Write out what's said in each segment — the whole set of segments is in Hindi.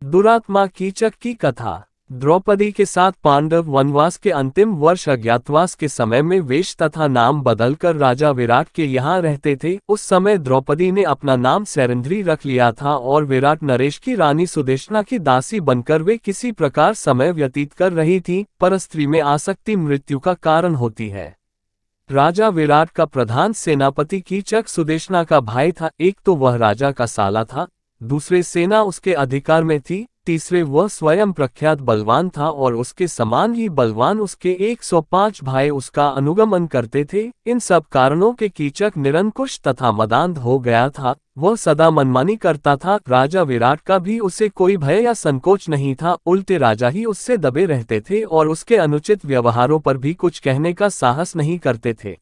दुरात्मा कीचक की कथा। द्रौपदी के साथ पांडव वनवास के अंतिम वर्ष अज्ञातवास के समय में वेश तथा नाम बदलकर राजा विराट के यहाँ रहते थे। उस समय द्रौपदी ने अपना नाम सैरंध्री रख लिया था और विराट नरेश की रानी सुदेशना की दासी बनकर वे किसी प्रकार समय व्यतीत कर रही थी। पर स्त्री में आसक्ति मृत्यु का कारण होती है। राजा विराट का प्रधान सेनापति कीचक सुदेशना का भाई था। एक तो वह राजा का साला था, दूसरे सेना उसके अधिकार में थी, तीसरे वह स्वयं प्रख्यात बलवान था और उसके समान ही बलवान उसके 105 भाई उसका अनुगमन करते थे। इन सब कारणों के कीचक निरंकुश तथा मदान्ध हो गया था। वह सदा मनमानी करता था। राजा विराट का भी उसे कोई भय या संकोच नहीं था, उल्टे राजा ही उससे दबे रहते थे और उसके अनुचित व्यवहारों पर भी कुछ कहने का साहस नहीं करते थे।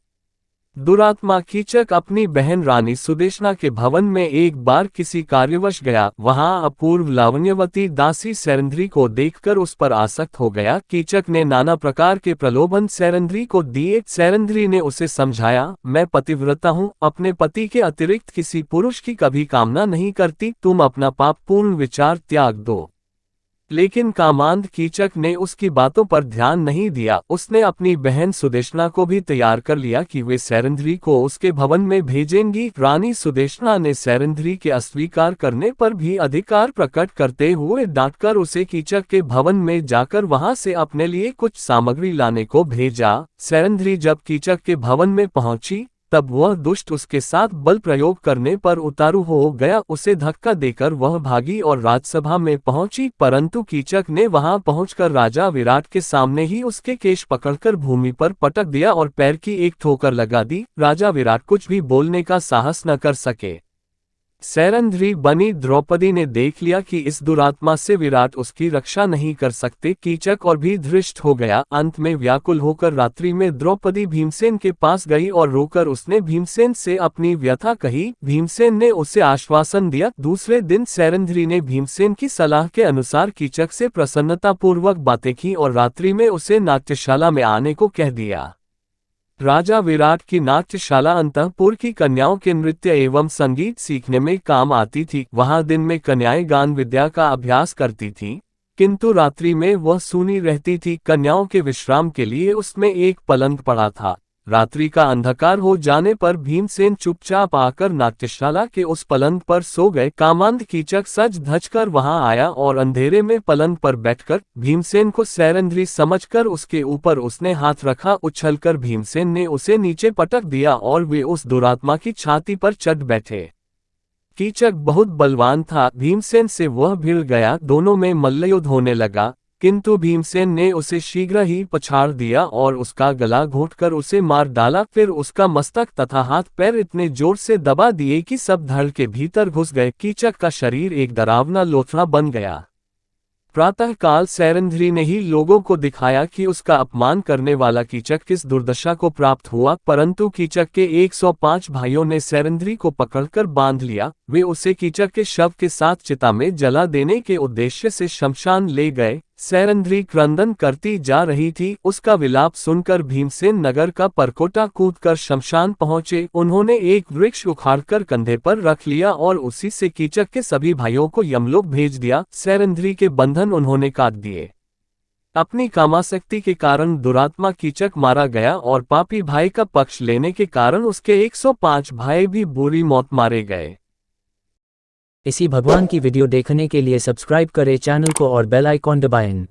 दुरात्मा कीचक अपनी बहन रानी सुदेशना के भवन में एक बार किसी कार्यवश गया। वहां अपूर्व लावण्यवती दासी सैरंध्री को देखकर उस पर आसक्त हो गया। कीचक ने नाना प्रकार के प्रलोभन सैरंध्री को दिए। सैरंध्री ने उसे समझाया, मैं पतिव्रता हूँ, अपने पति के अतिरिक्त किसी पुरुष की कभी कामना नहीं करती, तुम अपना पाप पूर्ण विचार त्याग दो। लेकिन कामांध कीचक ने उसकी बातों पर ध्यान नहीं दिया। उसने अपनी बहन सुदेशना को भी तैयार कर लिया कि वे सैरंध्री को उसके भवन में भेजेंगी। रानी सुदेशना ने सैरंध्री के अस्वीकार करने पर भी अधिकार प्रकट करते हुए डांटकर उसे कीचक के भवन में जाकर वहां से अपने लिए कुछ सामग्री लाने को भेजा। सैरंध्री जब कीचक के भवन में पहुंची तब वह दुष्ट उसके साथ बल प्रयोग करने पर उतारू हो गया। उसे धक्का देकर वह भागी और राजसभा में पहुंची, परंतु कीचक ने वहां पहुंचकर राजा विराट के सामने ही उसके केश पकड़कर भूमि पर पटक दिया और पैर की एक ठोकर लगा दी। राजा विराट कुछ भी बोलने का साहस न कर सके। सैरंध्री बनी द्रौपदी ने देख लिया कि इस दुरात्मा से विराट उसकी रक्षा नहीं कर सकते। कीचक और भी धृष्ट हो गया। अंत में व्याकुल होकर रात्रि में द्रौपदी भीमसेन के पास गई और रोकर उसने भीमसेन से अपनी व्यथा कही। भीमसेन ने उसे आश्वासन दिया। दूसरे दिन सैरंध्री ने भीमसेन की सलाह के अनुसार कीचक से प्रसन्नतापूर्वक बातें की और रात्रि में उसे नाट्यशाला में आने को कह दिया। राजा विराट की नाट्यशाला अंतःपुर की कन्याओं के नृत्य एवं संगीत सीखने में काम आती थी। वहां दिन में कन्याएं गान विद्या का अभ्यास करती थीं, किंतु रात्रि में वह सूनी रहती थी। कन्याओं के विश्राम के लिए उसमें एक पलंग पड़ा था। रात्रि का अंधकार हो जाने पर भीमसेन चुपचाप आकर नाट्यशाला के उस पलंग पर सो गए। कामांध कीचक सज धज कर वहां आया और अंधेरे में पलंग पर बैठकर भीमसेन को सैरंध्री समझकर उसके ऊपर उसने हाथ रखा। उछलकर भीमसेन ने उसे नीचे पटक दिया और वे उस दुरात्मा की छाती पर चढ़ बैठे। कीचक बहुत बलवान था, भीमसेन से वह भिड़ गया। दोनों में मल्लयुद्ध होने लगा, किंतु भीमसेन ने उसे शीघ्र ही पछाड़ दिया और उसका गला घोंटकर उसे मार डाला। फिर उसका मस्तक तथा हाथ पैर इतने जोर से दबा दिए कि सब धड़ के भीतर घुस गए। कीचक का शरीर एक डरावना लोथड़ा बन गया। प्रातःकाल सैरंध्री ने ही लोगों को दिखाया कि उसका अपमान करने वाला कीचक किस दुर्दशा को प्राप्त हुआ, परंतु कीचक के 105 भाइयों ने सैरंध्री को पकड़कर बांध लिया। वे उसे कीचक के शव के साथ चिता में जला देने के उद्देश्य से शमशान ले गए। सैरंध्री क्रंदन करती जा रही थी। उसका विलाप सुनकर भीमसेन नगर का परकोटा कूदकर शमशान पहुंचे। उन्होंने एक वृक्ष उखाड़कर कंधे पर रख लिया और उसी से कीचक के सभी भाइयों को यमलोक भेज दिया। सैरंध्री के बंधन उन्होंने काट दिए। अपनी कामासक्ति के कारण दुरात्मा कीचक मारा गया और पापी भाई का पक्ष लेने के कारण उसके 105 भाई भी बुरी मौत मारे गए। इसी भगवान की वीडियो देखने के लिए सब्सक्राइब करें चैनल को और बेल आइकॉन दबाएं।